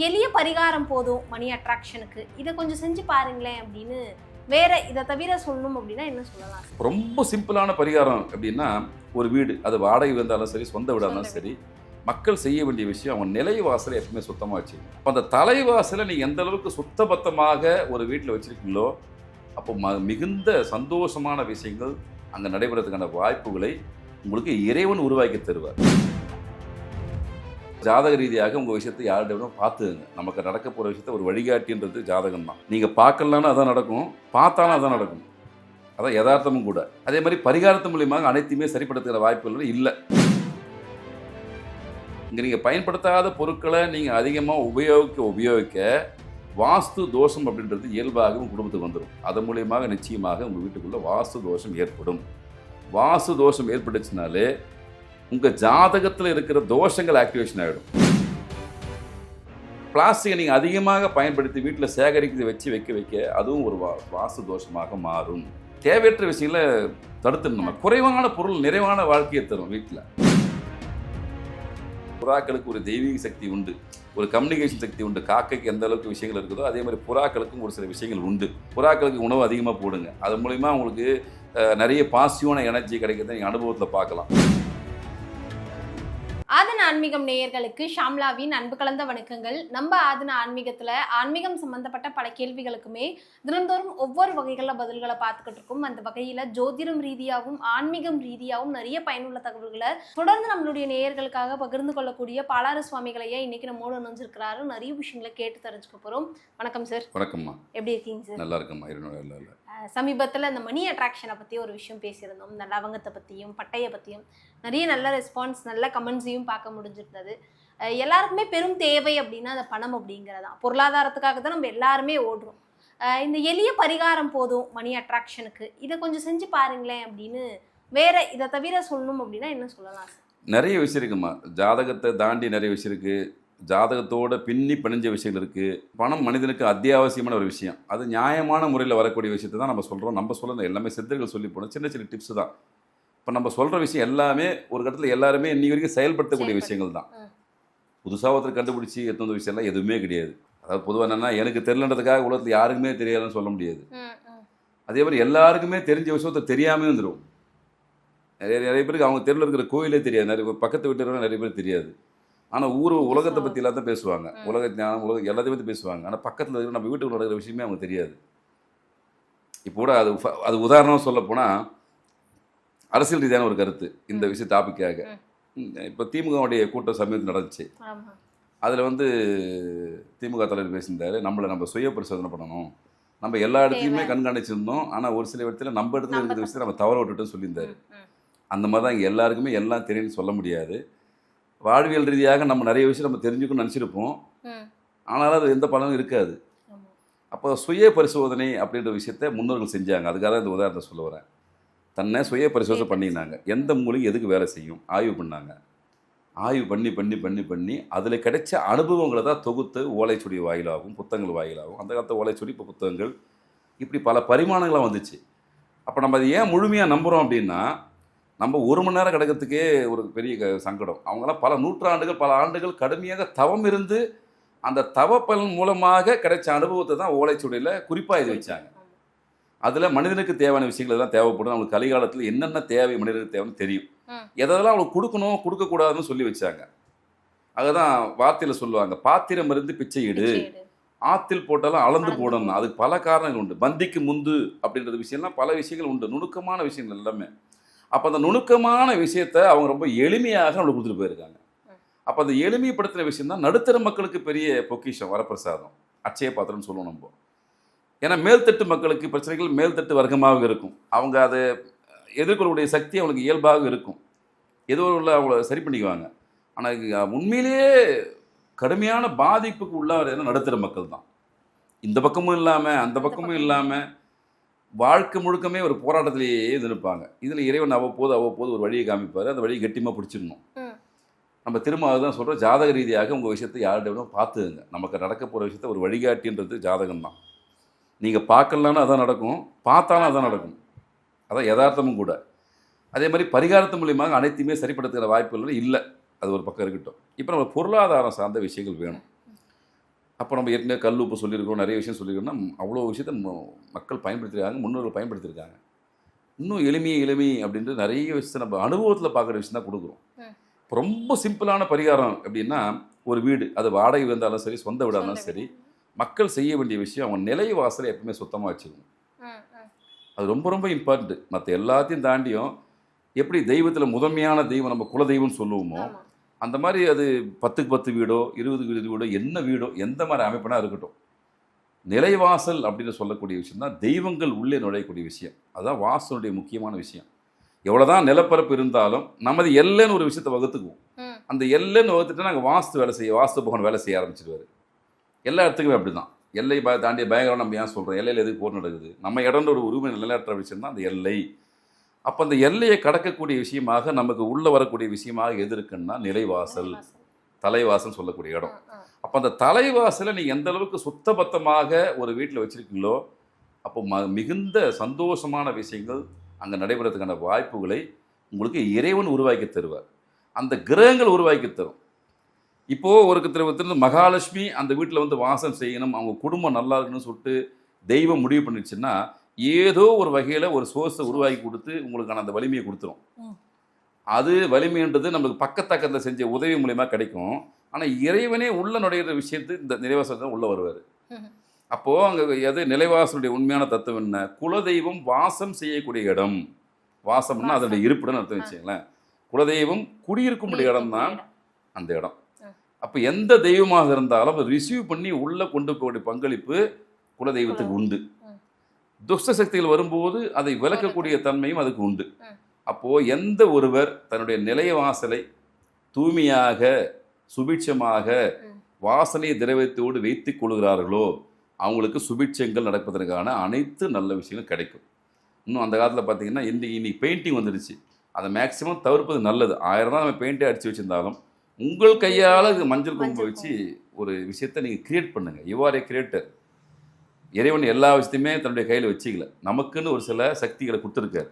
எளிய பரிகாரம் போதும் மணி அட்ராக்ஷனுக்கு, இதை கொஞ்சம் செஞ்சு பாருங்களேன் அப்படின்னு வேற இதை தவிர சொல்லணும் அப்படின்னா என்ன சொல்லலாம்? ரொம்ப சிம்பிளான பரிகாரம் அப்படின்னா, ஒரு வீடு அது வாடகை வந்தாலும் சரி, சொந்த வீடாலும் சரி, மக்கள் செய்ய வேண்டிய விஷயம் அவங்க நிலைவாசலை எப்பவுமே சுத்தமாக வச்சுக்கணும். அப்போ அந்த தலைவாசலை நீங்கள் எந்த அளவுக்கு சுத்தபத்தமாக ஒரு வீட்டில் வச்சுருக்கீங்களோ, அப்போ மிகுந்த சந்தோஷமான விஷயங்கள் அங்கே நடைபெறதுக்கான வாய்ப்புகளை உங்களுக்கு இறைவன் உருவாக்கி தருவார். ஜாதக ரீதியாக உங்கள் விஷயத்தை யார்கிட்ட பார்த்துங்க. நமக்கு நடக்க போகிற விஷயத்த ஒரு வழிகாட்டின்றது ஜாதகம் தான். நீங்கள் பார்க்கலன்னா அதான் நடக்கும், பார்த்தாலும் அதான் நடக்கும். அதான் யதார்த்தமும் கூட. அதே மாதிரி பரிகாரத்து மூலியமாக அனைத்தையுமே சரிப்படுத்துகிற வாய்ப்புகள் இல்லை. இங்கே நீங்கள் பயன்படுத்தாத பொருட்களை நீங்கள் அதிகமாக உபயோகிக்க வாஸ்து தோஷம் அப்படின்றது இயல்பாக உங்கள் குடும்பத்துக்கு வந்துடும். அதன் மூலியமாக நிச்சயமாக உங்கள் வீட்டுக்குள்ளே வாஸ்து தோஷம் ஏற்படும். வாஸ்து தோஷம் ஏற்பட்டுச்சுனாலே உங்கள் ஜாதகத்தில் இருக்கிற தோஷங்கள் ஆக்டிவேஷன் ஆகிடும். பிளாஸ்டிக்கை நீங்கள் அதிகமாக பயன்படுத்தி வீட்டில் சேகரித்து வைக்க அதுவும் ஒரு வாஸ்து தோஷமாக மாறும். தேவையற்ற விஷயங்களை தடுத்துடணும். குறைவான பொருள் நிறைவான வாழ்க்கையை தரும். வீட்டில் புறாக்களுக்கு ஒரு தெய்வீக சக்தி உண்டு, ஒரு கம்யூனிகேஷன் சக்தி உண்டு. காக்கைக்கு எந்த அளவுக்கு விஷயங்கள் இருக்குதோ அதே மாதிரி புறாக்களுக்கும் ஒரு சில விஷயங்கள் உண்டு. புறாக்களுக்கு உணவு அதிகமாக போடுங்க. அது மூலிமா உங்களுக்கு நிறைய பாசிட்டிவான எனர்ஜி கிடைக்கிறத நீங்கள் அனுபவத்தில் பார்க்கலாம். ஆதன ஆன்மீகம் நேயர்களுக்கு ஷாம்லாவின் அன்பு கலந்த வணக்கங்கள். நம்ம ஆதன ஆன்மீகத்துல ஆன்மீகம் சம்பந்தப்பட்ட பல கேள்விகளுக்குமே தினந்தோறும் ஒவ்வொரு வகைகளில் பதில்களை பார்த்துக்கிட்டு இருக்கோம். அந்த வகையில ஜோதிடம் ரீதியாகவும் ஆன்மீகம் ரீதியாகவும் நிறைய பயனுள்ள தகவல்களை தொடர்ந்து நம்மளுடைய நேயர்களுக்காக பகிர்ந்து கொள்ளக்கூடிய பாலாறு சுவாமிகளையே இன்னைக்கு நம்மோடு இணைஞ்சிருக்கிறாரு. நிறைய விஷயங்களை கேட்டு தெரிஞ்சுக்க போறோம். வணக்கம் சார். வணக்கம்மா. எப்படி இருக்கீங்க சார்? நல்லா இருக்கம்மா. சமீபத்தில் இந்த மணி அட்ராக்ஷனை பற்றி ஒரு விஷயம் பேசியிருந்தோம். இந்த லவங்கத்தை பற்றியும் பட்டையை பற்றியும் நிறைய நல்ல ரெஸ்பான்ஸ், நல்ல கமெண்ட்ஸையும் பார்க்க முடிஞ்சிருந்தது. எல்லாருக்குமே பெரும் தேவை அப்படின்னா அந்த பணம் அப்படிங்கிறதான். பொருளாதாரத்துக்காக தான் நம்ம எல்லாருமே ஓடுறோம். இந்த எளிய பரிகாரம் போதும் மணி அட்ராக்ஷனுக்கு, இதை கொஞ்சம் செஞ்சு பாருங்களேன் அப்படின்னு வேற இதை தவிர சொல்லணும் அப்படின்னா என்ன சொல்லலாம்? நிறைய விஷயம் இருக்குமா. ஜாதகத்தை தாண்டி நிறைய விஷயம் இருக்குது. ஜாதகத்தோட பின்னி பிணைஞ்ச விஷயங்கள் இருக்குது. பணம் மனிதனுக்கு அத்தியாவசியமான ஒரு விஷயம். அது நியாயமான முறையில் வரக்கூடிய விஷயத்தை தான் நம்ம சொல்கிறோம். நம்ம சொல்ல எல்லாமே சித்தர்கள் சொல்லி போனோம். சின்ன சின்ன டிப்ஸ் தான். இப்போ நம்ம சொல்கிற விஷயம் எல்லாமே ஒரு கட்டத்தில் எல்லாருமே இன்னி வரைக்கும் செயல்படுத்தக்கூடிய விஷயங்கள் தான். புதுசாக ஒருத்தர் கண்டுபிடிச்சி எத்தனை விஷயம்லாம் எதுவுமே கிடையாது. அதாவது பொதுவாக என்னென்னா, எனக்கு தெரியலன்றதுக்காக உலகத்தில் யாருக்குமே தெரியாதுன்னு சொல்ல முடியாது. அதே மாதிரி எல்லாருக்குமே தெரிஞ்ச விஷயத்தை தெரியாமல் வந்துடும். நிறைய பேருக்கு அவங்க தெருவில் இருக்கிற கோயிலே தெரியாது. நிறைய பக்கத்து வீட்டு நிறைய பேர் தெரியாது. ஆனால் உலகத்தை பற்றி எல்லாம் தான் பேசுவாங்க. உலக ஞானம், உலகம் எல்லாத்தையும் பற்றி பேசுவாங்க. ஆனால் பக்கத்தில் இருக்கிற நம்ம வீட்டுக்கு நடக்கிற விஷயமே அவங்க தெரியாது. இப்போ கூட அது உதாரணம் சொல்ல போனால், அரசியல் ரீதியான ஒரு கருத்து இந்த விஷயம் டாப்பிக்காக. இப்போ திமுகவுடைய கூட்டம் சமீபத்தில் நடந்துச்சு. அதில் திமுக தலைவர் பேசியிருந்தாரு, நம்ம சுய பரிசோதனை பண்ணணும், நம்ம எல்லா இடத்துலையுமே கண்காணிச்சிருந்தோம், ஆனால் ஒரு சில இடத்துல நம்ம இடத்துல இருக்கிற விஷயத்தை நம்ம தவற விட்டுட்டோன்னு சொல்லியிருந்தாரு. அந்த மாதிரி தான் இங்கே எல்லாருக்குமே எல்லாம் தெரியும்னு சொல்ல முடியாது. வாழ்வியல் ரீதியாக நம்ம நிறைய விஷயம் நம்ம தெரிஞ்சுக்கணும்னு நினச்சிருப்போம். ஆனாலும் அது எந்த பலனும் இருக்காது. அப்போ சுய பரிசோதனை அப்படின்ற விஷயத்த முன்னோர்கள் செஞ்சாங்க. அதுக்காக தான் இந்த உதாரணத்தை சொல்ல வரேன். தன்னை சுய பரிசோதனை பண்ணினாங்க. எந்த மூலிகை எதுக்கு வேலை செய்யும் ஆய்வு பண்ணாங்க. ஆய்வு பண்ணி பண்ணி பண்ணி பண்ணி அதில் கிடைச்ச அனுபவங்களை தான் தொகுத்து ஓலைச்சுடி வாயிலாகும், புத்தகங்கள் வாயிலாகும். அந்த காலத்து ஓலைச்சுடி, இப்போ புத்தகங்கள், இப்படி பல பரிமாணங்களாக வந்துச்சு. அப்போ நம்ம அதை ஏன் முழுமையாக நம்புகிறோம் அப்படின்னா, நம்ம ஒரு மணி நேரம் கிடக்கிறதுக்கே ஒரு பெரிய சங்கடம். அவங்களாம் பல நூற்றாண்டுகள், பல ஆண்டுகள் கடுமையாக தவம் இருந்து அந்த தவ பலன் மூலமாக கிடைச்ச அனுபவத்தை தான் ஓலைச்சுவடியில் குறிப்பாக இது வச்சாங்க. அதில் மனிதனுக்கு தேவையான விஷயங்கள் தான் தேவைப்படும். அவங்களுக்கு கலிகாலத்தில் என்னென்ன தேவை மனிதனுக்கு தேவைன்னு தெரியும். எதெல்லாம் அவங்களுக்கு கொடுக்கணும் கொடுக்கக்கூடாதுன்னு சொல்லி வச்சாங்க. அதுதான் வார்த்தையில் சொல்லுவாங்க, பாத்திரம் இருந்து பிச்சை இடு, ஆத்தில் போட்டாலும் அளந்து போடணும். அதுக்கு பல காரணங்கள் உண்டு. பந்திக்கு முந்து அப்படின்றது விஷயம்லாம் பல விஷயங்கள் உண்டு, நுணுக்கமான விஷயங்கள் எல்லாமே. அப்போ அந்த நுணுக்கமான விஷயத்தை அவங்க ரொம்ப எளிமையாக நம்மளுக்கு கொடுத்துட்டு போயிருக்காங்க. அப்போ அந்த எளிமைப்படுத்தின விஷயம் தான் நடுத்தர மக்களுக்கு பெரிய பொக்கிஷம், வரப்பிரசாதம், அட்சய பாத்திரம்னு சொல்லுவோம் நம்ம. ஏன்னா மேல்தட்டு மக்களுக்கு பிரச்சனைகள் மேல்தட்டு வர்க்கமாக இருக்கும். அவங்க அதை எதிர்கொள்ளக்கூடிய சக்தி அவங்களுக்கு இயல்பாக இருக்கும். ஏதோ உள்ள அவங்கள சரி பண்ணிக்குவாங்க. ஆனால் உண்மையிலேயே கடுமையான பாதிப்புக்கு உள்ளார நடுத்தர மக்கள் தான். இந்த பக்கமும் இல்லாமல் அந்த பக்கமும் இல்லாமல் வாழ்க்கை முழுக்கமே ஒரு போராட்டத்திலேயே இருப்பாங்க. இதில் இறைவன் அவ்வப்போது ஒரு வழியை காமிப்பார். அந்த வழியை கெட்டியமாக பிடிச்சிடணும். நம்ம திரும்ப அதுதான் சொல்கிறோம், ஜாதக ரீதியாக உங்கள் விஷயத்தை யார்கிட்ட பார்த்துங்க. நமக்கு நடக்க போகிற விஷயத்த ஒரு வழிகாட்டின்றது ஜாதகம் தான். நீங்கள் பார்க்கலனாலும் அதான் நடக்கும், பார்த்தாலும் அதான் நடக்கும். அதான் யதார்த்தமும் கூட. அதே மாதிரி பரிகாரத்து மூலியமாக அனைத்தையுமே சரிப்படுத்துகிற வாய்ப்புகள் இல்லை. அது ஒரு பக்கம் இருக்கட்டும். இப்போ நம்ம பொருளாதாரம் சார்ந்த விஷயங்கள் வேணும். அப்போ நம்ம ஏற்கனவே கல் உப்பு சொல்லியிருக்கோம், நிறைய விஷயம் சொல்லியிருக்கோம்னா அவ்வளோ விஷயத்த மக்கள் பயன்படுத்தியிருக்காங்க, முன்னோர்கள் பயன்படுத்தியிருக்காங்க. இன்னும் எளிமை அப்படின்ட்டு நிறைய விஷயத்தை நம்ம அனுபவத்தில் பார்க்குற விஷயம் தான் கொடுக்குறோம். இப்போ ரொம்ப சிம்பிளான பரிகாரம் அப்படின்னா, ஒரு வீடு அது வாடகை வந்தாலும் சரி, சொந்த வீடாக இருந்தாலும் சரி, மக்கள் செய்ய வேண்டிய விஷயம் அவங்க நிலை வாசலை எப்பவுமே சுத்தமாக வச்சுக்கணும். அது ரொம்ப ரொம்ப இம்பார்ட்டன்ட். மற்ற எல்லாத்தையும் தாண்டியும் எப்படி தெய்வத்தில் முதன்மையான தெய்வம் நம்ம குலதெய்வம்னு சொல்லுவோமோ, அந்த மாதிரி அது 10க்கு 10 வீடோ 20க்கு 20 வீடோ என்ன வீடோ எந்த மாதிரி அமைப்புனா இருக்கட்டும், நிலைவாசல் அப்படின்னு சொல்லக்கூடிய விஷயம் தான் தெய்வங்கள் உள்ளே நுழையக்கூடிய விஷயம். அதுதான் வாசலுடைய முக்கியமான விஷயம். எவ்வளோதான் நிலப்பரப்பு இருந்தாலும் நமது எல்லைன்னு ஒரு விஷயத்தை வகுத்துக்குவோம். அந்த எல்லைன்னு வகுத்துட்டு நாங்கள் வாஸ்து பகவான் வேலை செய்ய ஆரம்பிச்சிடுவார். எல்லா இடத்துக்குமே அப்படி தான். எல்லை தாண்டிய பயங்கரம் நம்ம ஏன் சொல்கிறோம்? எல்லையில் எதுக்கு போர் நடக்குது? நம்ம இடம்ன்ற ஒரு உரிமை நிலைநாட்டுற விஷயம் தான் அந்த எல்லை. அப்போ அந்த எல்லையை கடக்கக்கூடிய விஷயமாக நமக்கு உள்ளே வரக்கூடிய விஷயமாக எது இருக்குன்னா நிலைவாசல், தலைவாசல் சொல்லக்கூடிய இடம். அப்போ அந்த தலைவாசலை நீங்கள் எந்த அளவுக்கு சுத்தபத்தமாக ஒரு வீட்டில் வச்சுருக்கீங்களோ, அப்போ மிகுந்த சந்தோஷமான விஷயங்கள் அங்கே நடைபெறதுக்கான வாய்ப்புகளை உங்களுக்கு இறைவன் உருவாக்கி தருவார். அந்த கிரகங்கள் உருவாக்கி தரும். இப்போது ஒருத்தர் மகாலட்சுமி அந்த வீட்டில் வந்து வாசம் செய்யணும், அவங்க குடும்பம் நல்லா இருக்கணும்னு சொல்லிட்டு தெய்வம் முடிவு பண்ணிடுச்சுன்னா, ஏதோ ஒரு வகையில் ஒரு சோர்ஸை உருவாக்கி கொடுத்து உங்களுக்கான அந்த வலிமையை கொடுத்துரும். அது வலிமைன்றது நம்மளுக்கு பக்கத்தில் செஞ்ச உதவி மூலயமா கிடைக்கும். ஆனால் இறைவனே உள்ள நுழையிற விஷயத்து இந்த நிலைவாசல் தான் உள்ளே வருவார். அப்போது அங்கே எது நிலைவாசலுடைய உண்மையான தத்துவம் என்ன? குலதெய்வம் வாசம் செய்யக்கூடிய இடம். வாசம்னா அதோடைய இருப்பிடம்னு அர்த்தம் வச்சுங்களேன். குலதெய்வம் குடியிருக்கும்படிய இடம் தான் அந்த இடம். அப்போ எந்த தெய்வமாக இருந்தாலும் ரிசீவ் பண்ணி உள்ளே கொண்டு போகக்கூடிய பங்களிப்பு குலதெய்வத்துக்கு உண்டு. துஷ்ட சக்திகள் வரும்போது அதை விளக்கக்கூடிய தன்மையும் அதுக்கு உண்டு. அப்போது எந்த ஒருவர் தன்னுடைய நிலைய வாசலை தூய்மையாக சுபிட்சமாக வாசனை திரவியத்தோடு வைத்துக் கொள்கிறார்களோ அவங்களுக்கு சுபிட்சங்கள் நடப்பதற்கான அனைத்து நல்ல விஷயங்களும் கிடைக்கும். இன்னும் அந்த காலத்தில் பார்த்தீங்கன்னா இன்னைக்கு பெயிண்டிங் வந்துடுச்சு. அதை மேக்சிமம் தவிர்ப்பது நல்லது. 1000 தான் நம்ம பெயிண்டே அடித்து வச்சுருந்தாலும் உங்கள் கையால் இது மஞ்சள் குங்குமம் வச்சு ஒரு விஷயத்தை நீங்கள் கிரியேட் பண்ணுங்கள். You R A creator. இறைவன் எல்லா விஷயத்தையுமே தன்னுடைய கையில் வச்சுக்கல, நமக்குன்னு ஒரு சில சக்திகளை கொடுத்துருக்காரு.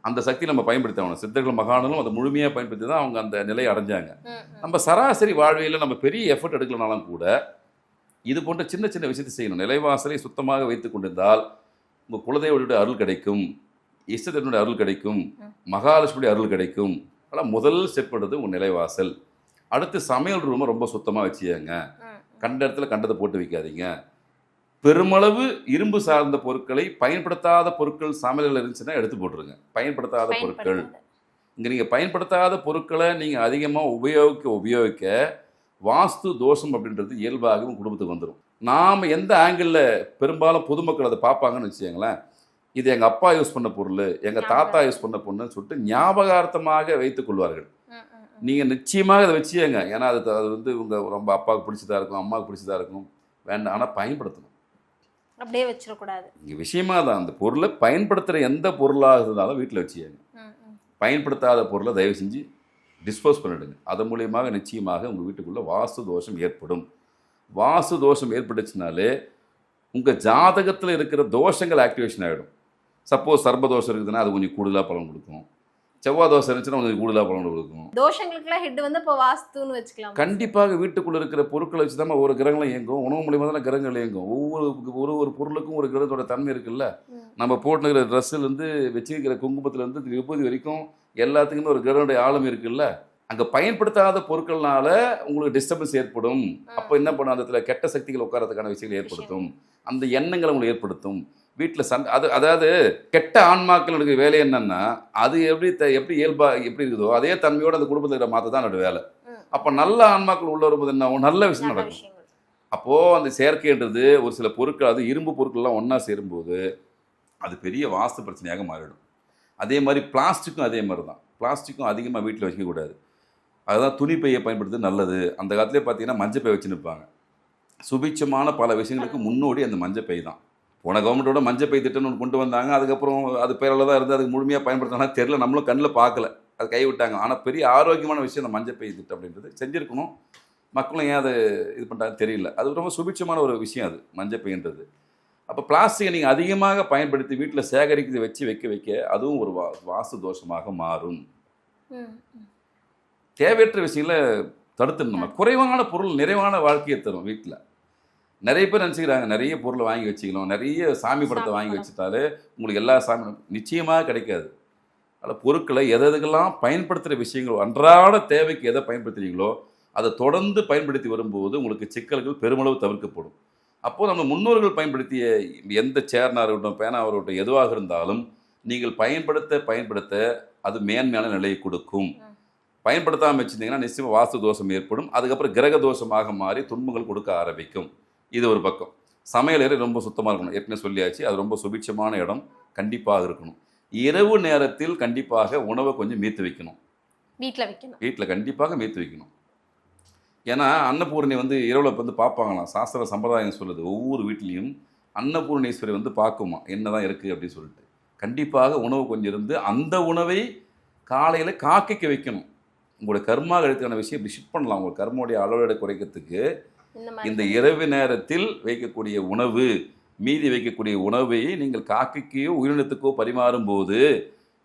அந்த சக்தி நம்ம பயன்படுத்தணும். சித்தர்கள் மகான்களும் அதை முழுமையாக பயன்படுத்தி தான் அவங்க அந்த நிலையை அடைஞ்சாங்க. நம்ம சராசரி வாழ்வியில் நம்ம பெரிய எஃபர்ட் எடுக்கலனாலும் கூட இது போன்ற சின்ன சின்ன விஷயத்தை செய்யணும். நிலைவாசலை சுத்தமாக வைத்து கொண்டிருந்தால் உங்கள் குலதெய்வனுடைய அருள் கிடைக்கும், இஷ்டத்தினுடைய அருள் கிடைக்கும், மகாலட்சுமியுடைய அருள் கிடைக்கும். ஆனால் முதல் ஸ்டெப் பண்ணுறது உங்கள் நிலைவாசல். அடுத்து சமையல் ரூமை ரொம்ப சுத்தமாக வச்சுக்கங்க. கண்ட இடத்துல கண்டதை போட்டு வைக்காதீங்க. பெருமளவு இரும்பு சார்ந்த பொருட்களை பயன்படுத்தாத பொருட்கள் சமையலில் இருந்துச்சுன்னா எடுத்து போட்டுருங்க. பயன்படுத்தாத பொருட்கள் இங்கே நீங்கள் பயன்படுத்தாத பொருட்களை நீங்கள் அதிகமாக உபயோகிக்க வாஸ்து தோஷம் அப்படின்றது இயல்பாகவும் குடும்பத்துக்கு வந்துடும். நாம் எந்த ஆங்கிளில் பெரும்பாலும் பொதுமக்கள் அதை பார்ப்பாங்கன்னு வச்சுக்கோங்களேன், இது எங்கள் அப்பா யூஸ் பண்ண பொருள், எங்கள் தாத்தா யூஸ் பண்ண பொருள்னு சொல்லிட்டு ஞாபகார்த்தமாக வைத்துக் கொள்வார்கள். நீங்கள் நிச்சயமாக அதை வச்சுக்கங்க. ஏன்னா அது வந்து உங்கள் ரொம்ப அப்பாவுக்கு பிடிச்சதா இருக்கும், அம்மாவுக்கு பிடிச்சதா இருக்கும், வேண்டாம். ஆனால் பயன்படுத்தணும், அப்படியே வச்சிடக்கூடாது. இங்கே விஷயமா தான் அந்த பொருளை பயன்படுத்துகிற எந்த பொருளாக இருந்தாலும் வீட்டில் வச்சுக்கங்க. பயன்படுத்தாத பொருளை தயவு செஞ்சு டிஸ்போஸ் பண்ணிடுங்க. அதன் மூலியமாக நிச்சயமாக உங்கள் வீட்டுக்குள்ளே வாஸ்து தோஷம் ஏற்படும். வாஸ்து தோஷம் ஏற்பட்டுச்சுனாலே உங்கள் ஜாதகத்தில் இருக்கிற தோஷங்கள் ஆக்டிவேஷன் ஆகிடும். சப்போஸ் சர்பதோஷம் இருக்குதுன்னா அது கொஞ்சம் கூடுதலாக பலன் கொடுக்கும். செவ்வாய் தோசை இருந்துச்சுன்னா கொஞ்சம் கூடுதலாக பலன் கொடுக்கும். தோஷங்களுக்குலாம் ஹெட் வந்து இப்போ வாஸ்துன்னு வச்சுக்கலாம். கண்டிப்பாக வீட்டுக்குள்ளே இருக்கிற பொருட்களை வச்சு தான் ஒவ்வொரு கிரகங்களும் இயங்கும். உணவு மூலியமாக தானே கிரகங்கள் இயங்கும். ஒரு பொருளுக்கும் ஒரு கிரகத்தோட தன்மை இருக்குல்ல. நம்ம போட்டுக்கிற ட்ரெஸ்ஸுலேருந்து வச்சுக்கிற குங்குமத்துலேருந்து விபூதி வரைக்கும் எல்லாத்துக்குமே ஒரு கிரகனுடைய ஆழம் இருக்குல்ல. அங்கே பயன்படுத்தாத பொருட்கள்னால உங்களுக்கு டிஸ்டர்பன்ஸ் ஏற்படும். அப்போ என்ன பண்ணும், அந்த இடத்துல கெட்ட சக்திகள் உட்காரத்துக்கான விஷயங்கள் ஏற்படுத்தும். அந்த எண்ணங்களை உங்களுக்கு ஏற்படுத்தும். வீட்டில் சண்டை அதாவது கெட்ட ஆன்மாக்களுடைய வேலை என்னன்னா அது எப்படி இயல்பாக எப்படி இருக்குதோ அதே தன்மையோடு அந்த குடும்பத்தில் இருக்கிற மாற்ற தான் என்னோட வேலை. அப்போ நல்ல ஆன்மாக்கள் உள்ள வரும்போது என்ன நல்ல விஷயம் நடக்கும். அப்போது அந்த செயற்கைன்றது ஒரு சில பொருட்கள், அது இரும்பு பொருட்கள்லாம் ஒன்றா சேரும்போது அது பெரிய வாஸ்து பிரச்சனையாக மாறிடும். அதே மாதிரி பிளாஸ்டிக்கும் அதே மாதிரி தான். பிளாஸ்டிக்கும் அதிகமாக வீட்டில் வைக்கக்கூடாது. அதுதான் துணி பையை பயன்படுத்துறது நல்லது. அந்த காலத்திலே பார்த்தீங்கன்னா மஞ்சள் பை வச்சுன்னு இருப்பாங்க. சுபிட்சமான பல விஷயங்களுக்கு முன்னோடி அந்த மஞ்சள் பை தான். போன கவர்மெண்ட்டோட மஞ்சள் பை திட்டம்னு ஒன்று கொண்டு வந்தாங்க. அதுக்கப்புறம் அது பேரில் தான் இருந்து அதுக்கு முழுமையாக பயன்படுத்தினா தெரில, நம்மளும் கண்ணில் பார்க்கல, அது கைவிட்டாங்க. ஆனால் பெரிய ஆரோக்கியமான விஷயம் அந்த மஞ்சள் பை திட்டம் அப்படின்றது செஞ்சுருக்கணும். மக்களும் ஏன் அதை இது பண்ணுறாங்க தெரியல. அது ரொம்ப சுபிட்சமான ஒரு விஷயம் அது மஞ்சள் பைன்றது. அப்போ பிளாஸ்டிக்கை நீங்கள் அதிகமாக பயன்படுத்தி வீட்டில் சேகரித்து வைக்க அதுவும் ஒரு வாஸ்து தோஷமாக மாறும். தேவையற்ற விஷயங்களை தடுத்துடணும். குறைவான பொருள் நிறைவான வாழ்க்கையை தரும் வீட்டில். நிறைய பேர் நினச்சிக்கிறாங்க நிறைய பொருளை வாங்கி வச்சுக்கணும், நிறைய சாமி படத்தை வாங்கி வச்சுட்டாலே உங்களுக்கு எல்லா சாமி நிச்சயமாக கிடைக்காது. அதில் பொருட்களை எதுக்கெல்லாம் பயன்படுத்துகிற விஷயங்கள் அன்றாட தேவைக்கு எதை பயன்படுத்துகிறீங்களோ அதை தொடர்ந்து பயன்படுத்தி வரும்போது உங்களுக்கு சிக்கல்கள் பெருமளவு தவிர்க்கப்படும். அப்போது நம்ம முன்னோர்கள் பயன்படுத்திய எந்த சேர்னாக இருக்கட்டும், பேனாக இருக்கட்டும், எதுவாக இருந்தாலும் நீங்கள் பயன்படுத்த அது மேன்மையான நிலையை கொடுக்கும். பயன்படுத்தாமல் வச்சுருந்தீங்கன்னா நிச்சயமாக வாஸ்து தோஷம் ஏற்படும். அதுக்கப்புறம் கிரக தோஷமாக மாறி துன்பங்கள் கொடுக்க ஆரம்பிக்கும். இது ஒரு பக்கம். சமையலறை ரொம்ப சுத்தமாக இருக்கணும், ஏற்கனவே சொல்லியாச்சு. அது ரொம்ப சுபிட்சமான இடம் கண்டிப்பாக இருக்கணும். இரவு நேரத்தில் கண்டிப்பாக உணவை கொஞ்சம் மீத்து வைக்கணும். வீட்டில் கண்டிப்பாக மீத்து வைக்கணும். ஏன்னா அன்னபூரணி இரவில் பார்ப்பாங்களாம். சாஸ்திர சம்பிரதாயம் சொல்லுது, ஒவ்வொரு வீட்லேயும் அன்னபூர்ணேஸ்வரி பார்க்குமா என்ன தான் இருக்குது அப்படின்னு சொல்லிட்டு. கண்டிப்பாக உணவு கொஞ்சம் இருந்து அந்த உணவை காலையில் காக்கைக்கு வைக்கணும். உங்களோட கர்மா கழுத்துக்கான விஷயம் இப்படி ஷிஃப்ட் பண்ணலாம். உங்கள் கர்மாவுடைய அளவீடை குறைக்கிறதுக்கு இந்த இரவு நேரத்தில் வைக்கக்கூடிய உணவு, மீதி வைக்கக்கூடிய உணவை நீங்கள் காக்கைக்கோ உயிரினத்துக்கோ பரிமாறும் போது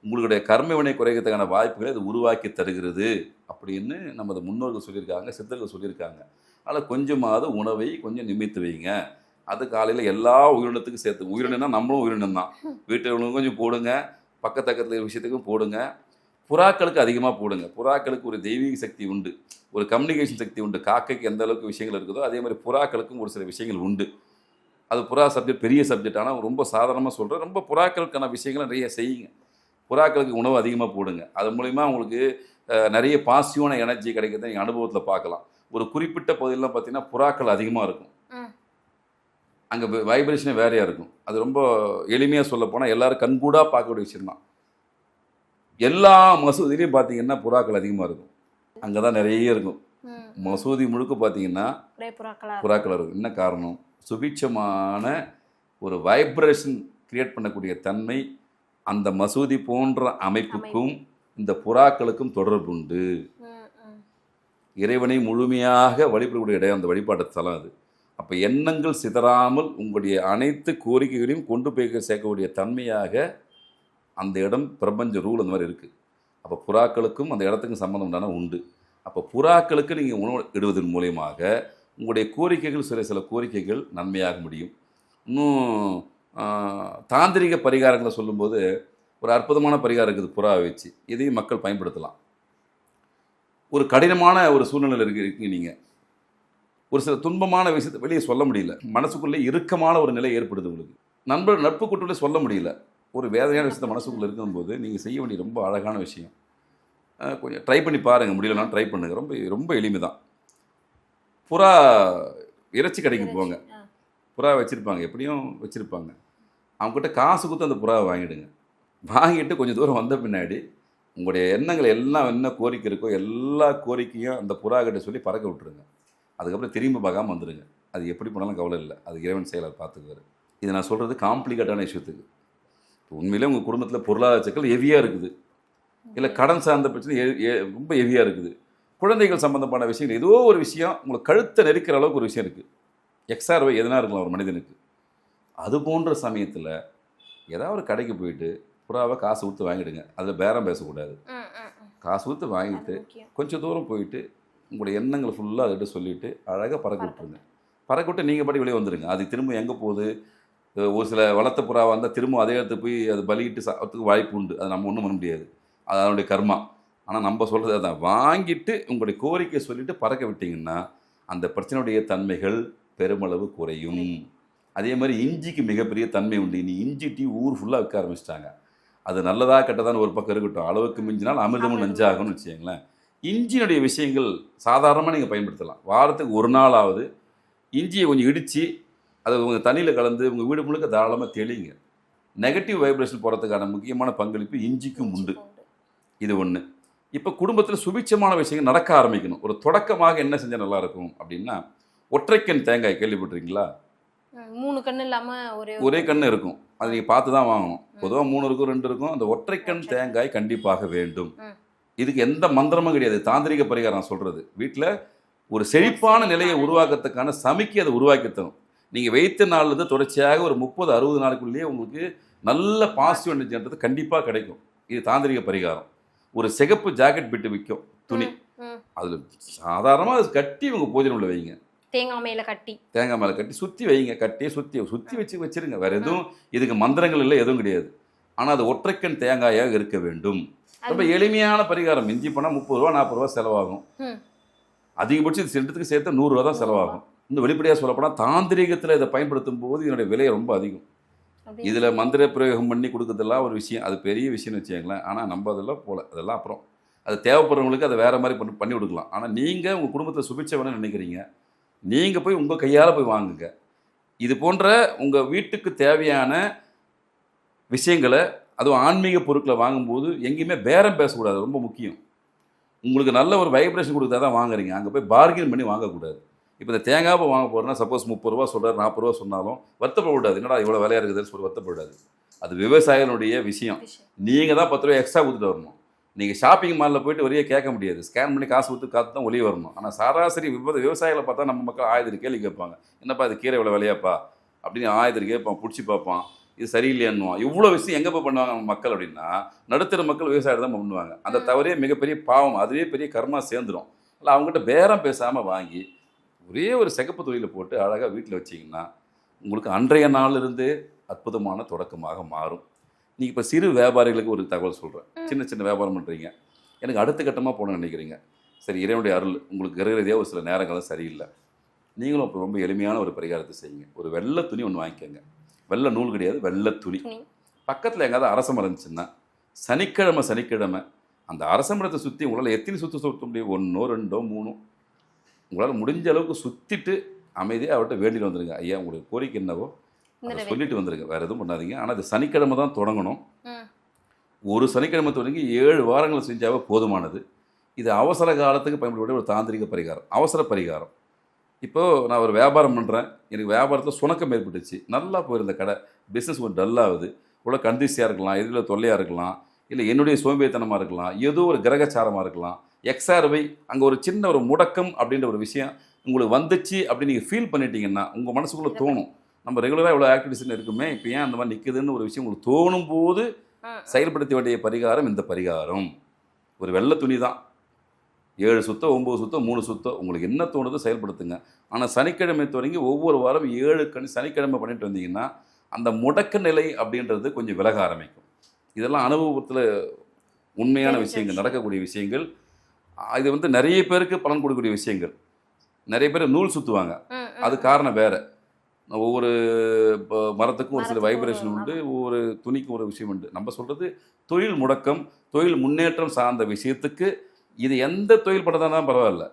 உங்களுடைய கர்ம வினை குறைக்கிறதுக்கான வாய்ப்புகளை அது உருவாக்கி தருகிறது அப்படின்னு நமது முன்னோர்கள் சொல்லியிருக்காங்க, சித்தர்கள் சொல்லியிருக்காங்க. அதில் கொஞ்சமாவது உணவை கொஞ்சம் நிமித்து வைங்க. அது காலையில் எல்லா உயிரினத்துக்கும் சேர்த்து, உயிரினம்னா நம்மளும் உயிரினம் தான், வீட்டில் கொஞ்சம் போடுங்க, பக்கத்தில் விஷயத்துக்கும் போடுங்க. புறாக்களுக்கு அதிகமாக போடுங்க. புறாக்களுக்கு ஒரு தெய்வீக சக்தி உண்டு, ஒரு கம்யூனிகேஷன் சக்தி உண்டு. காக்கைக்கு எந்த அளவுக்கு விஷயங்கள் இருக்குதோ அதே மாதிரி புறாக்களுக்கும் ஒரு சில விஷயங்கள் உண்டு. அது புறா சப்ஜெக்ட் பெரிய சப்ஜெக்ட், ஆனால் ரொம்ப சாதாரணமாக சொல்கிறேன். ரொம்ப புறாக்களுக்கான விஷயங்களை நிறைய செய்யுங்க. புறாக்களுக்கு உணவு அதிகமாக போடுங்க. அது மூலிமா உங்களுக்கு நிறைய பாசிட்டிவான எனர்ஜி கிடைக்கிறத நீங்கள் அனுபவத்தில் பார்க்கலாம். ஒரு குறிப்பிட்ட பகுதியிலாம் பார்த்தீங்கன்னா புறாக்கள் அதிகமாக இருக்கும், அங்கே வைப்ரேஷனே வேறையாக இருக்கும். அது ரொம்ப எளிமையாக சொல்ல போனால் எல்லாரும் கண்கூடாக பார்க்கக்கூடிய விஷயம்தான். எல்லா மசூதிலையும் பார்த்தீங்கன்னா புறாக்கள் அதிகமாக இருக்கும். அங்கே தான் நிறைய இருக்கும். மசூதி முழுக்க பார்த்தீங்கன்னா புறாக்கள் இருக்கும். என்ன காரணம்? சுபிட்சமான ஒரு வைப்ரேஷன் கிரியேட் பண்ணக்கூடிய தன்மை அந்த மசூதி போன்ற அமைப்புக்கும் இந்த புறாக்களுக்கும் தொடர்பு உண்டு. இறைவனை முழுமையாக வழிபடக்கூடிய இடம் அந்த வழிபாட்டு தலம் அது. அப்போ எண்ணங்கள் சிதறாமல் உங்களுடைய அனைத்து கோரிக்கைகளையும் கொண்டு போய் சேர்க்கக்கூடிய தன்மையாக அந்த இடம் பிரபஞ்ச ரூல் அந்த மாதிரி இருக்குது. அப்போ புறாக்களுக்கும் அந்த இடத்துக்கும் சம்மந்தம் தானே உண்டு. அப்போ புறாக்களுக்கு நீங்கள் உணவு இடுவதன் மூலியமாக உங்களுடைய கோரிக்கைகள் சில கோரிக்கைகள் நன்மையாக முடியும். இன்னும் தாந்திரிக பரிகாரங்களை சொல்லும்போது ஒரு அற்புதமான பரிகாரம் இருக்குது புறாவை வச்சு. இதையும் மக்கள் பயன்படுத்தலாம். ஒரு கடினமான ஒரு சூழ்நிலையில் இருக்கீங்க நீங்கள், ஒரு சில துன்பமான விஷயத்தை வெளியே சொல்ல முடியல, மனசுக்குள்ளே இறுக்கமான ஒரு நிலை ஏற்படுது உங்களுக்கு, நட்பு கூட்டுள்ளே சொல்ல முடியல, ஒரு வேதனையான விஷயத்தை மனசுக்குள்ளே இருக்கும்போது நீங்கள் செய்ய வேண்டிய ரொம்ப அழகான விஷயம். கொஞ்சம் ட்ரை பண்ணி பாருங்கள், முடியலன்னா ட்ரை பண்ணுங்கள். ரொம்ப ரொம்ப எளிமை தான். புறா இறைச்சி கடைக்கு போங்க, புறா வச்சுருப்பாங்க, எப்படியும் வச்சுருப்பாங்க. அவங்ககிட்ட காசு கொடுத்து அந்த புறாவை வாங்கிடுங்க. வாங்கிட்டு கொஞ்சம் தூரம் வந்த பின்னாடி உங்களுடைய எண்ணங்கள் எல்லாம் என்ன கோரிக்கை இருக்கோ எல்லா கோரிக்கையும் அந்த புறா கிட்ட சொல்லி பறக்க விட்டுருங்க. அதுக்கப்புறம் திரும்பி பார்க்காம வந்துடுங்க. அது எப்படி போனாலும் கவலை இல்லை, அது இறைவன் செயலர் பார்த்துக்குவார். இது நான் சொல்கிறது காம்ப்ளிகேட்டான விஷயத்துக்கு. உண்மையிலே உங்கள் குடும்பத்தில் பொருளாதார சிக்கல் ஹெவியாக இருக்குது, இல்லை கடன் சார்ந்த பிரச்சனை ரொம்ப ஹெவியாக இருக்குது, குழந்தைகள் சம்மந்தமான விஷயங்கள் ஏதோ ஒரு விஷயம் உங்களுக்கு கழுத்தை நெருக்கிற அளவுக்கு ஒரு விஷயம் இருக்குது. எக்ஸ்ஆர்வை எதனா இருக்கலாம் ஒரு மனிதனுக்கு. அது போன்ற சமயத்தில் ஏதாவது ஒரு கடைக்கு போயிட்டு புறாவை காசு கொடுத்து வாங்கிடுங்க. அதில் பேரம் பேசக்கூடாது. காசு கொடுத்து வாங்கிட்டு கொஞ்சம் தூரம் போயிட்டு உங்களுடைய எண்ணங்களை ஃபுல்லாக அதுகிட்ட சொல்லிவிட்டு அழகாக பறக்க விட்டுருங்க. பறக்க விட்டு நீங்கள் பாட்டி வெளியே வந்துடுங்க. அது திரும்ப எங்கே போகுது, ஒரு சில வளர்த்த புறாவாக இருந்தால் திரும்ப அதே இடத்துக்கு போய் அது பலிக்கிட்டு சாப்பிட்றதுக்கு வாய்ப்பு உண்டு. அது நம்ம ஒன்றும் பண்ண முடியாது, அது அதனுடைய கர்மா. ஆனால் நம்ம சொல்கிறது அதான், வாங்கிட்டு உங்களுடைய கோரிக்கையை சொல்லிவிட்டு பறக்க விட்டிங்கன்னா அந்த பிரச்சனையுடைய தன்மைகள் பெருமளவு குறையும். அதே மாதிரி இஞ்சிக்கு மிகப்பெரிய தன்மை உண்டு. இனி இஞ்சி டீ ஊர் ஃபுல்லாக விற்க ஆரம்பிச்சிட்டாங்க. அது நல்லதாக கெட்டதான்னு ஒரு பக்கம் இருக்கட்டும், அளவுக்கு மிஞ்சினால் அமிர்தமும் நஞ்சாகும்னு வச்சுக்கோங்களேன். இஞ்சியினுடைய விஷயங்கள் சாதாரணமாக நீங்கள் பயன்படுத்தலாம். வாரத்துக்கு ஒரு நாளாவது இஞ்சியை கொஞ்சம் இடித்து அதை உங்கள் தண்ணியில் கலந்து உங்கள் வீடு முழுக்க தாராளமாக தெளிங்க. நெகட்டிவ் வைப்ரேஷன் போகிறதுக்கான முக்கியமான பங்களிப்பு இஞ்சிக்கும் உண்டு. இது ஒன்று. இப்போ குடும்பத்தில் சுபிட்சமான விஷயங்கள் நடக்க ஆரம்பிக்கணும். ஒரு தொடக்கமாக என்ன செஞ்சால் நல்லாயிருக்கும் அப்படின்னா, ஒற்றைக்கண் தேங்காய் கேள்விப்பட்டிருக்கீங்களா? 3 கண்ணு இல்லாமல் ஒரே கண்ணு இருக்கும். அது நீங்கள் பார்த்து தான் வாங்கணும். பொதுவாக 3 இருக்கும், 2 இருக்கும். அந்த ஒற்றைக்கண் தேங்காய் கண்டிப்பாக வேண்டும். இதுக்கு எந்த மந்திரமும் கிடையாது, தாந்திரிக பரிகாரம் நான் சொல்கிறது. வீட்டில் ஒரு செழிப்பான நிலையை உருவாக்கத்துக்கான சமைக்கி அதை உருவாக்கி தரும். நீங்கள் வைத்த நாள்லேருந்து தொடர்ச்சியாக ஒரு 30-60 நாளுக்குள்ளேயே உங்களுக்கு நல்ல பாசிட்டிவ் எனர்ஜின்றது கண்டிப்பாக கிடைக்கும். இது தாந்திரிக பரிகாரம். ஒரு சிகப்பு ஜாக்கெட் பிட்டு விற்கும் துணி, அதில் சாதாரணமாக அது கட்டி உங்கள் பூஜை உள்ள வைங்க. தேங்காய் மேல கட்டி தேங்காய் மேலே கட்டி சுற்றி வைங்க. கட்டியே சுற்றி வச்சிருங்க. வேறு எதுவும் இதுக்கு மந்திரங்கள் இல்லை, எதுவும் கிடையாது. ஆனால் அது ஒற்றைக்கண் தேங்காயாக இருக்க வேண்டும். ரொம்ப எளிமையான பரிகாரம். மிஞ்சி போனால் 30 ரூபா 40 ரூபா செலவாகும். அதிகபட்சம் இது சென்றதுக்கு சேர்த்து 100 ரூபா தான் செலவாகும். இன்னும் வெளிப்படையாக சொல்லப்போனால் தாந்திரிகத்தில் இதை பயன்படுத்தும் போது இதனுடைய விலை ரொம்ப அதிகம். இதில் மந்திர பிரயோகம் பண்ணி கொடுக்கறதெல்லாம் ஒரு விஷயம், அது பெரிய விஷயம்னு வச்சுக்கங்களேன். ஆனால் நம்ம அதெல்லாம் போல, அதெல்லாம் அப்புறம் அது தேவைப்படுறவங்களுக்கு அதை வேறு மாதிரி பண்ணி கொடுக்கலாம். ஆனால் நீங்கள் உங்கள் குடும்பத்தை சுபிச்சவன்னு நினைக்கிறீங்க, நீங்கள் போய் உங்கள் கையால் போய் வாங்குங்க. இது போன்ற உங்கள் வீட்டுக்கு தேவையான விஷயங்களை, அதுவும் ஆன்மீக பொருட்களை வாங்கும்போது எங்கேயுமே பேரம் பேசக்கூடாது, ரொம்ப முக்கியம். உங்களுக்கு நல்ல ஒரு வைப்ரேஷன் கொடுத்தா தான் வாங்குறீங்க, அங்கே போய் பார்கெயின் பண்ணி வாங்கக்கூடாது. இப்போ இந்த தேங்காவை வாங்க போகிறோன்னா சப்போஸ் 30 ரூபா சொல்கிறார், 40 ரூபா சொன்னாலும் வருத்தப்படக்கூடாது. என்னடா இவ்வளோ விலையாக இருக்குதுன்னு சொல்லி வருத்தப்படாது. அது விவசாயிகளுடைய விஷயம். நீங்கள் தான் 10 ரூபா எக்ஸ்ட்ரா கொடுத்துட்டு வரணும். நீங்கள் ஷாப்பிங் மாலில் போயிட்டு வரையே கேட்க முடியாது. ஸ்கேன் பண்ணி காசு கொடுத்து காத்து தான் ஒளிய வரணும். ஆனால் சராசரி விவசாயிகளை பார்த்தா நம்ம மக்கள் 1000 கேள்வி கேட்பாங்க. என்னப்பா இது கீரை இவ்வளோ விலையாப்பா அப்படின்னு 1000 கேட்பான், பிடிச்சி பார்ப்பான், இது சரியில்லையான்னுவான். இவ்வளோ விஷயம் எங்கே போய் பண்ணுவாங்க நம்ம மக்கள் அப்படின்னா, நடுத்தர மக்கள் விவசாயம் தான் பண்ணுவாங்க. அந்த தவறே மிகப்பெரிய பாவம், அதுவே பெரிய கர்மா சேர்ந்துடும். இல்லை அவங்ககிட்ட பேரம் பேசாமல் வாங்கி ஒரே ஒரு சிகப்பு தொழிலில் போட்டு அழகாக வீட்டில் வச்சிங்கன்னா உங்களுக்கு அன்றைய நாளிலிருந்து அற்புதமான தொடக்கமாக மாறும். நீங்கள் இப்போ சிறு வியாபாரிகளுக்கு ஒரு தகவல் சொல்கிறேன். சின்ன சின்ன வியாபாரம் பண்ணுறீங்க, எனக்கு அடுத்த கட்டமாக போகணும்னு நினைக்கிறீங்க. சரி, இறைவனுடைய அருள் உங்களுக்கு கிரகரீதியாக ஒரு சில நேரங்களும் சரியில்லை. நீங்களும் இப்போ ரொம்ப எளிமையான ஒரு பரிகாரத்தை செய்யுங்க. ஒரு வெள்ளை துணி ஒன்று வாங்கிக்கோங்க. வெள்ளை நூல் கிடையாது, வெள்ளை துணி. பக்கத்தில் எங்காவது அரச மரம் இருந்துச்சுன்னா சனிக்கிழமை அந்த அரச மரத்தை சுற்றி உங்களால் எத்தனை சுற்ற முடியும், 1 2 3 உங்களால் முடிஞ்ச அளவுக்கு சுற்றிட்டு அமைதியாக அவர்கிட்ட வேண்டிட்டு வந்துடுங்க. ஐயா உங்களுக்கு கோரிக்கை என்னவோ அதை சொல்லிட்டு வந்துடுங்க, வேறு எதுவும் பண்ணாதீங்க. ஆனால் அது சனிக்கிழமை தான் தொடங்கணும். ஒரு சனிக்கிழமை தொடங்கி 7 வாரங்கள் செஞ்சாவே போதுமானது. இது அவசர காலத்துக்கு பயன்படக்கூடிய ஒரு தாந்திரிக பரிகாரம், அவசர பரிகாரம். இப்போது நான் ஒரு வியாபாரம் பண்ணுறேன், எனக்கு வியாபாரத்தில் சுணக்கம் ஏற்பட்டுச்சு, நல்லா போயிருந்த கடை, பிஸ்னஸ் கொஞ்சம் டல்லாகுது. இவ்வளோ கண்டிஷியாக இருக்கலாம், எதில் தொல்லையாக இருக்கலாம், இல்லை என்னுடைய சோம்பேறித்தனமாக இருக்கலாம், ஏதோ ஒரு கிரகச்சாரமாக இருக்கலாம், எக்ஸார்வை அங்கே ஒரு சின்ன ஒரு முடக்கம் அப்படின்ற ஒரு விஷயம் உங்களுக்கு வந்துச்சு அப்படின்னு நீங்கள் ஃபீல் பண்ணிட்டீங்கன்னா உங்கள் மனசுக்குள்ளே தோணும், நம்ம ரெகுலராக இவ்வளோ ஆக்டிவிட்டிஸ் இருக்குமே, இப்போ ஏன் அந்த மாதிரி நிற்குதுன்னு ஒரு விஷயம் உங்களுக்கு தோணும் போது செயல்படுத்த வேண்டிய பரிகாரம் இந்த பரிகாரம். ஒரு வெள்ளை துணி தான், 7 சுத்தம் 9 சுத்தம் 3 சுத்தம் உங்களுக்கு என்ன தோணுதோ செயல்படுத்துங்க. ஆனால் சனிக்கிழமை தொடங்கி ஒவ்வொரு வாரம் 7 சனிக்கிழமை பண்ணிட்டு வந்தீங்கன்னா அந்த முடக்க நிலை அப்படின்றது கொஞ்சம் விலக ஆரம்பிக்கும். இதெல்லாம் அனுபவத்தில் உண்மையான விஷயங்கள், நடக்கக்கூடிய விஷயங்கள். இது வந்து நிறைய பேருக்கு பலன் கொடுக்கக்கூடிய விஷயங்கள். நிறைய பேர் நூல் சுற்றுவாங்க, அது காரணம் வேறு. ஒவ்வொரு மரத்துக்கும் ஒரு சில வைப்ரேஷன் உண்டு, ஒவ்வொரு துணிக்கும் ஒரு விஷயம் உண்டு. நம்ம சொல்கிறது தொழில் முடக்கம், தொழில் முன்னேற்றம் சார்ந்த விஷயத்துக்கு இது எந்த தொழில் பண்றதா பரவாயில்ல.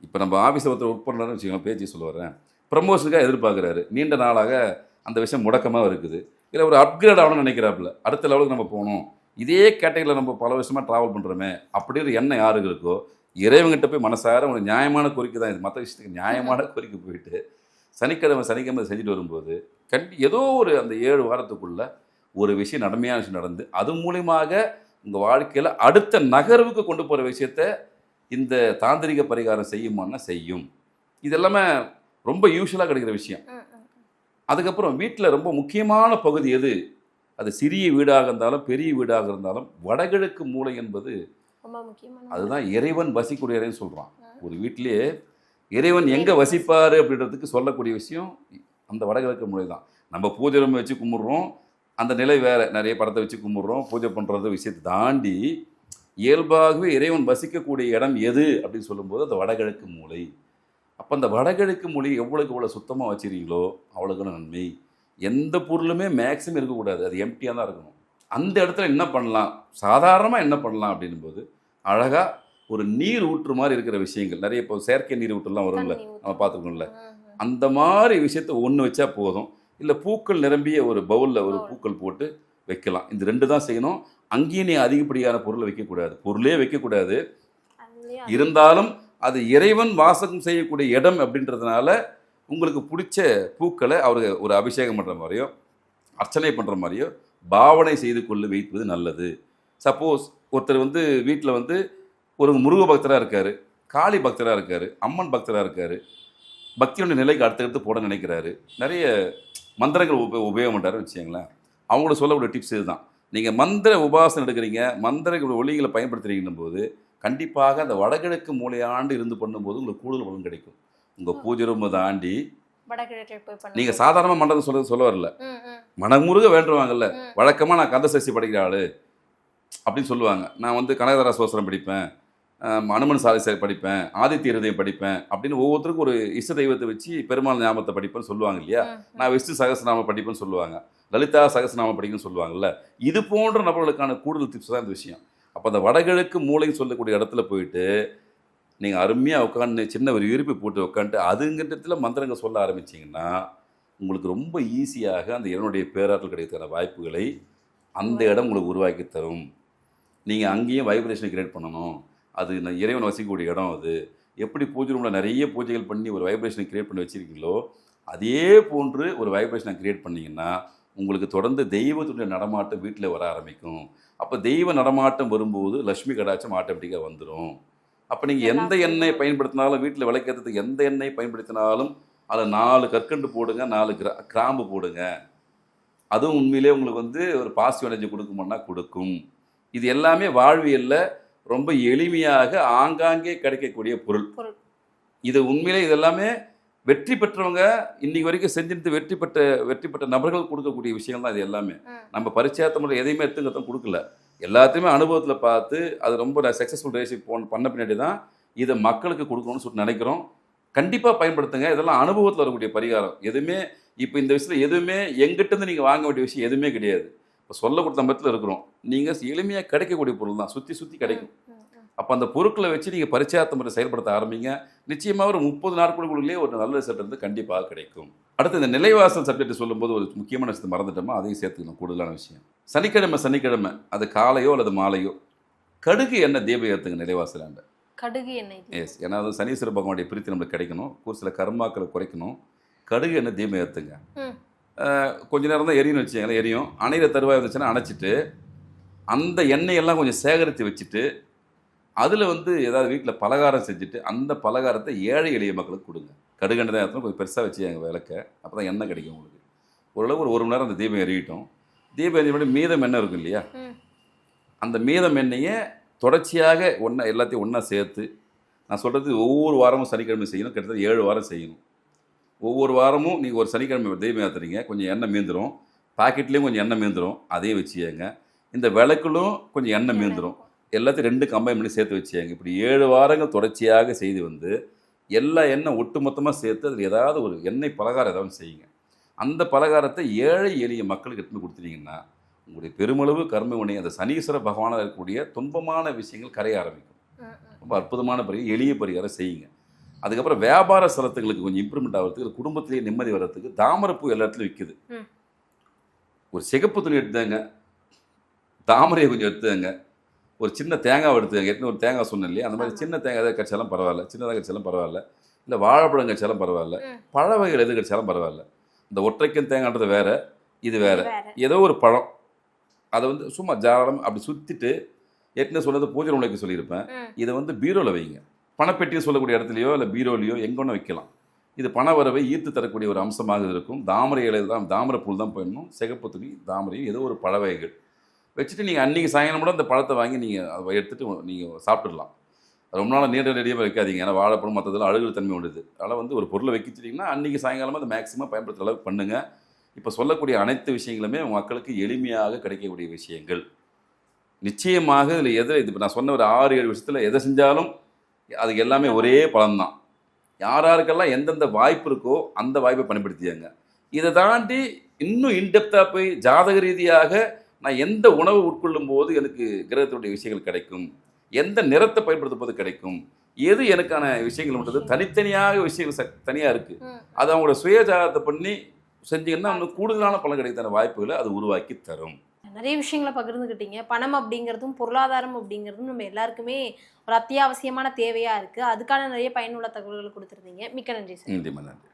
இப்போ நம்ம ஆஃபீஸில் ஒருத்தர் ஒர்க் பண்ணுறாருன்னு வச்சுக்கோங்க, பேச்சு சொல்ல வரேன், ப்ரமோஷனுக்காக எதிர்பார்க்குறாரு, நீண்ட நாளாக அந்த விஷயம் முடக்கமாக இருக்குது, இல்லை ஒரு அப்கிரேட் ஆகணும்னு நினைக்கிறாப்புல, அடுத்த லெவலுக்கு நம்ம போகணும், இதே கேட்டகரியில் நம்ம பல வருஷமாக ட்ராவல் பண்ணுறோமே அப்படின்ற எண்ணம் யாருக்கு இருக்கோ இறைவங்கிட்ட போய் மனசார ஒரு நியாயமான கோரிக்கை தான் இது, மற்ற விஷயத்துக்கு நியாயமான கோரிக்கை போயிட்டு சனிக்கிழமை செஞ்சுட்டு வரும்போது ஏதோ ஒரு அந்த 7 வாரத்துக்குள்ளே ஒரு விஷயம் நன்மையான விஷயம் நடந்து அது மூலியமாக உங்கள் வாழ்க்கையில் அடுத்த நகர்வுக்கு கொண்டு போகிற விஷயத்த இந்த தாந்திரிக பரிகாரம் செய்யுமான்னா செய்யும். இதெல்லாமே ரொம்ப யூஸ்வலாக கிடைக்கிற விஷயம். அதுக்கப்புறம் வீட்டில் ரொம்ப முக்கியமான பகுதி எது, அது சிறிய வீடாக இருந்தாலும் பெரிய வீடாக இருந்தாலும் வடகிழக்கு மூலை என்பது அதுதான் இறைவன் வசிக்கூடிய இறைவன் சொல்கிறான். ஒரு வீட்டிலேயே இறைவன் எங்கே வசிப்பார் அப்படின்றதுக்கு சொல்லக்கூடிய விஷயம் அந்த வடகிழக்கு மூலை தான். நம்ம பூஜை ரூம் வச்சு கும்பிட்றோம், அந்த நிலை வேறு, நிறைய படத்தை வச்சு கும்பிட்றோம், பூஜை பண்ணுறது விஷயத்தை தாண்டி இயல்பாகவே இறைவன் வசிக்கக்கூடிய இடம் எது அப்படின்னு சொல்லும்போது அந்த வடகிழக்கு மூலை. அப்போ அந்த வடகிழக்கு மூலை எவ்வளோக்கு எவ்வளோ சுத்தமாக வச்சுருக்கீங்களோ அவ்வளோக்கு நன்மை. எந்த பொருளுமே மேக்ஸிமம் இருக்கக்கூடாது, அது எம்டியாக தான் இருக்கணும். அந்த இடத்துல என்ன பண்ணலாம், சாதாரணமாக என்ன பண்ணலாம் அப்படின்போது அழகாக ஒரு நீர் ஊற்று மாதிரி இருக்கிற விஷயங்கள், நிறைய இப்போ செயற்கை நீர் ஊற்றுலாம் வரும்ல, நம்ம பார்த்துக்கணும்ல, அந்த மாதிரி விஷயத்த ஒன்று வச்சா போதும். இல்லை பூக்கள் நிரம்பிய ஒரு பவுலில் ஒரு பூக்கள் போட்டு வைக்கலாம். இந்த 2 தான் செய்யணும். அங்கேயும் நீ அதிகப்படியான பொருளை வைக்கக்கூடாது, பொருளே வைக்கக்கூடாது. இருந்தாலும் அது இறைவன் வாசகம் செய்யக்கூடிய இடம் அப்படின்றதுனால உங்களுக்கு பிடிச்ச பூக்களை அவருக்கு ஒரு அபிஷேகம் பண்ணுற மாதிரியோ அர்ச்சனை பண்ணுற மாதிரியோ பாவனை செய்து கொண்டு வைப்பது நல்லது. சப்போஸ் ஒருத்தர் வந்து வீட்டில் வந்து ஒரு முருக பக்தராக இருக்கார், காளி பக்தராக இருக்கார், அம்மன் பக்தராக இருக்கார், பக்தியோட நிலைக்கு அடுத்தடுத்து போட நினைக்கிறாரு, நிறைய மந்திரங்கள் உபயோகம் பண்ணுறாருன்னு வச்சுக்கோங்களேன். அவங்களோட சொல்லக்கூடிய டிப்ஸ் இதுதான். நீங்கள் மந்திர உபாசனை எடுக்கிறீங்க, மந்திர ஒளிகளை பயன்படுத்துகிறீங்கன்னும் போது கண்டிப்பாக அந்த வடகிழக்கு மூலையாண்டு இருந்து பண்ணும்போது உங்களுக்கு கூடுதல் பலன் கிடைக்கும். உங்கள் பூஜை ரூமை தாண்டி வடகிழக்கு போய் பண்ண நீங்கள் சாதாரணமாக மண்டபத்தை சொல்ல வரல, மனமுருக வேண்டுவாங்கல்ல. வழக்கமாக நான் கந்த சஷ்டி படிக்கிற ஆள் அப்படின்னு சொல்லுவாங்க. நான் வந்து கனகதாரா சோசரம் படிப்பேன், அனுமன் சாதிசை படிப்பேன், ஆதித்ய இருதயம் படிப்பேன் அப்படின்னு ஒவ்வொருத்தருக்கும் ஒரு இஷ்ட தெய்வத்தை வச்சு பெருமாள் ஞாபகத்தை படிப்பேன்னு சொல்லுவாங்க இல்லையா. நான் விஷ்ணு சகசநாம படிப்பேன்னு சொல்லுவாங்க, லலிதா சகசநாம படிக்கணும்னு சொல்லுவாங்கல்ல. இது போன்ற நபர்களுக்கான கூடுதல் டிப்ஸ் தான் இந்த விஷயம். அப்போ அந்த வடகிழக்கு மூளைன்னு சொல்லக்கூடிய இடத்துல போயிட்டு நீங்கள் அருமையாக உட்காந்து சின்ன ஒரு விருப்பி போட்டு உட்காந்துட்டு அதுங்கிட்ட மந்திரங்கள் சொல்ல ஆரம்பிச்சிங்கன்னா உங்களுக்கு ரொம்ப ஈஸியாக அந்த இறைவனுடைய பேராற்றல் கிடைக்கிற வாய்ப்புகளை அந்த இடம் உங்களுக்கு உருவாக்கி தரும். நீங்கள் அங்கேயும் வைப்ரேஷனை கிரியேட் பண்ணணும். அது நான் இறைவன் வசிக்கக்கூடிய இடம். அது எப்படி பூஜை ரூமில் நிறைய பூஜைகள் பண்ணி ஒரு வைப்ரேஷனை கிரியேட் பண்ணி வச்சுருக்கீங்களோ அதே போன்று ஒரு வைப்ரேஷனை கிரியேட் பண்ணிங்கன்னா உங்களுக்கு தொடர்ந்து தெய்வத்துடைய நடமாட்டம் வீட்டில் வர ஆரம்பிக்கும். அப்போ தெய்வ நடமாட்டம் வரும்போது லக்ஷ்மி கடாட்சம் ஆட்டோமேட்டிக்காக வந்துடும். அப்போ நீங்கள் எந்த எண்ணெய் பயன்படுத்தினாலும், வீட்டில் விளக்கேற்றதுக்கு எந்த எண்ணெய் பயன்படுத்தினாலும் அதில் 4 கற்கண்டு போடுங்க, 4 கிராம்பு போடுங்க. அதுவும் உண்மையிலே உங்களுக்கு வந்து ஒரு பாசிட்டிவ் எனர்ஜி கொடுக்குமான்னா கொடுக்கும். இது எல்லாமே வாழ்வியலில் ரொம்ப எளிமையாக ஆங்காங்கே கிடைக்கக்கூடிய பொருள். இது உண்மையிலே இதெல்லாமே வெற்றி பெற்றவங்க இன்னைக்கு வரைக்கும் செஞ்சுட்டு வெற்றி பெற்ற நபர்கள் கொடுக்கக்கூடிய விஷயங்கள் தான் இது எல்லாமே. நம்ம பரிச்சயத்த முறை எதையுமே எடுத்துக்கிறதும் கொடுக்கல, எல்லாத்தையுமே அனுபவத்தில் பார்த்து அது ரொம்ப சக்ஸஸ்ஃபுல் ரேசி பண்ண பின்னாடி தான் இதை மக்களுக்கு கொடுக்கணும்னு சொல்லிட்டு நினைக்கிறோம். கண்டிப்பாக பயன்படுத்துங்க. இதெல்லாம் அனுபவத்தில் வரக்கூடிய பரிகாரம். எதுவுமே இப்போ இந்த விஷயத்தில் எதுவுமே எங்கிட்டேருந்து நீங்கள் வாங்க வேண்டிய விஷயம் எதுவுமே கிடையாது. இப்போ சொல்ல கொடுத்த மரத்தில் இருக்கிறோம், நீங்கள் எளிமையாக கிடைக்கக்கூடிய பொருள் தான், சுற்றி கிடைக்கும். அப்போ அந்த பொருட்களை வச்சு நீங்கள் பரிச்சயத்த முறை செயல்படுத்த ஆரம்பிங்க. நிச்சயமாக ஒரு 30 நாட்களுக்குள்ளேயே ஒரு நல்ல ரிசல்ட் வந்து கண்டிப்பாக கிடைக்கும். அடுத்து இந்த நிலைவாசல் சப்ஜெக்ட் சொல்லும்போது ஒரு முக்கியமான விஷயத்தை மறந்துட்டோமா, அதையும் சேர்த்துக்கணும். கூடுதலான விஷயம், சனிக்கிழமை அது காலையோ அல்லது மாலையோ கடுகு எண்ணெய் தீபம் ஏற்றுங்க நிலைவாசலாண்ட. கடுகு எண்ணெய், எஸ், ஏன்னா அது சனீஸ்வர பகவானுடைய பிரித்து நம்மளுக்கு கிடைக்கணும், ஒரு சில கர்மாக்களை குறைக்கணும். கடுகு எண்ணெய் தீபம் ஏற்றுங்க. கொஞ்ச நேரம் தான் எரியும்னு வச்சுக்கோங்களேன். எரியும், அணையிற தருவாய் இருந்துச்சுன்னா அணைச்சிட்டு அந்த எண்ணெயெல்லாம் கொஞ்சம் சேகரித்து வச்சுட்டு அதில் வந்து ஏதாவது வீட்டில் பலகாரம் செஞ்சுட்டு அந்த பலகாரத்தை ஏழை எளிய மக்களுக்கு கொடுங்க. கடுகெண்ணெய் தான் ஏற்றணும், கொஞ்சம் பெருசாக வச்சு எங்கள் விளக்க, அப்போ தான் எண்ணெய் கிடைக்கும் உங்களுக்கு. ஓரளவு ஒரு 1 மணி நேரம் அந்த தீபம் எறியட்டும். தீபம் எறிய மீதம் எண்ணெய் இருக்கும் இல்லையா, அந்த மீதம் எண்ணெயை தொடர்ச்சியாக எல்லாத்தையும் ஒன்றா சேர்த்து, நான் சொல்கிறது ஒவ்வொரு வாரமும் சனிக்கிழமை செய்யணும், கிட்டத்தட்ட 7 வாரம் செய்யணும். ஒவ்வொரு வாரமும் நீங்கள் ஒரு சனிக்கிழமை தீபம் ஏற்றுறீங்க, கொஞ்சம் எண்ணெய் மீந்துடும், பாக்கெட்லேயும் கொஞ்சம் எண்ணெய் மீந்துடும், அதையும் வச்சுக்கங்க. இந்த விளக்குலும் கொஞ்சம் எண்ணெய் மீந்துடும், எல்லாத்தையும் 2 கம்பைன் பண்ணி சேர்த்து வச்சுக்கங்க. இப்படி 7 வாரங்கள் தொடர்ச்சியாக செய்து வந்து எல்லா எண்ணெய் ஒட்டு மொத்தமாக சேர்த்து அதில் ஏதாவது ஒரு எண்ணெய் பலகாரம் ஏதாவது செய்யுங்க. அந்த பலகாரத்தை ஏழை எளிய மக்களுக்கு எடுத்து கொடுத்துட்டீங்கன்னா உங்களுடைய பெருமளவு கர்ம வினை, அந்த சனீஸ்வர பகவானாக இருக்கக்கூடிய துன்பமான விஷயங்கள் கரைய ஆரம்பிக்கும். ரொம்ப அற்புதமான பரிகாரம், எளிய பரிகாரம் செய்யுங்க. அதுக்கப்புறம் வியாபார ஸ்தலத்துங்களுக்கு கொஞ்சம் இம்ப்ரூவ்மெண்ட் ஆகிறதுக்கு, குடும்பத்திலேயே நிம்மதி வர்றதுக்கு தாமரைப்பூ எல்லா இடத்துலையும் விற்குது. ஒரு சிகப்பு துணி எடுத்துங்க, தாமரையை கொஞ்சம் எடுத்துங்க, ஒரு சின்ன தேங்காய் எடுத்துங்க. ஏற்கனவே ஒரு தேங்காய் சொன்னேன் இல்லையா, அந்த மாதிரி சின்ன தேங்காய் எதாவது கிடைச்சாலும் பரவாயில்ல, சின்னதாக கிடைச்சாலும் பரவாயில்ல, இல்லை வாழைப்பழம் கிடைச்சாலும் பரவாயில்ல, பழ வகைகள் எது கிடைச்சாலும் பரவாயில்ல. இந்த ஒற்றைக்கன் தேங்காய்ன்றது வேற, இது வேற. ஏதோ ஒரு பழம் அதை வந்து சும்மா ஜாரம் அப்படி சுற்றிட்டு, ஏற்கனவே சொன்னது பூஜை ரூம்லைக்கு சொல்லியிருப்பேன், இதை வந்து பீரோவில் வைங்க. பணப்பெட்டின்னு சொல்லக்கூடிய இடத்துலையோ இல்லை பீரோலையோ எங்கொன்னு வைக்கலாம். இது பண வரவை ஈர்த்து தரக்கூடிய ஒரு அம்சமாக இருக்கும். தாமரை இலை தான், தாமரை பூல் தான் போயிடணும், சிகப்பு துணி, தாமரையும் ஏதோ ஒரு பழ வகைகள் வச்சுட்டு நீங்கள் அன்றைக்கி சாயங்காலம் கூட அந்த பழத்தை வாங்கி நீங்கள் அதை எடுத்துகிட்டு நீங்கள் சாப்பிட்டுடலாம். ரொம்ப நாள் நீண்ட நெடியாக வைக்காதீங்க, ஏன்னா வாழைப்பழம் மற்றதில் அழுகல் தன்மை உண்டுது. அதனால் வந்து ஒரு பொருளை வைக்கிச்சிட்டிங்கன்னா அன்றைக்கி சாயங்காலமாக அதை மேக்ஸிமம் பயன்படுத்துகிற அளவுக்கு பண்ணுங்கள். இப்போ சொல்லக்கூடிய அனைத்து விஷயங்களுமே மக்களுக்கு எளிமையாக கிடைக்கக்கூடிய விஷயங்கள். நிச்சயமாக இதில் எதை இப்போ நான் சொன்ன ஒரு 6-7 விஷயத்தில் எதை செஞ்சாலும் அது எல்லாமே ஒரே பலன்தான். யாராருக்கெல்லாம் எந்தெந்த வாய்ப்பு இருக்கோ அந்த வாய்ப்பை பயன்படுத்தியாங்க. இதை தாண்டி இன்னும் இன்டெப்த்தாக போய் ஜாதக ரீதியாக நான் எந்த உணவு உட்கொள்ளும் போது எனக்கு கிரகத்துடைய விஷயங்கள் கிடைக்கும், எந்த நிறத்தை பயன்படுத்தும் போது கிடைக்கும், எது எனக்கான விஷயங்கள்ன்றது தனித்தனியாக விஷயங்கள் தனியாக இருக்குது. அது அவங்களோட சுயஜாதத்தை பண்ணி செஞ்சீங்கன்னா இன்னும் கூடுதலான பலன் கிடைத்தான வாய்ப்புகளை அது உருவாக்கி தரும். நிறைய விஷயங்களை பகிர்ந்துக்கிட்டீங்க. பணம் அப்படிங்கிறதும் பொருளாதாரம் அப்படிங்கிறதும் நம்ம எல்லாருக்குமே ஒரு அத்தியாவசியமான தேவையாக இருக்குது. அதுக்கான நிறைய பயனுள்ள தகவல்களை கொடுத்துருந்தீங்க. மிக்க நன்றி சார். நன்றி.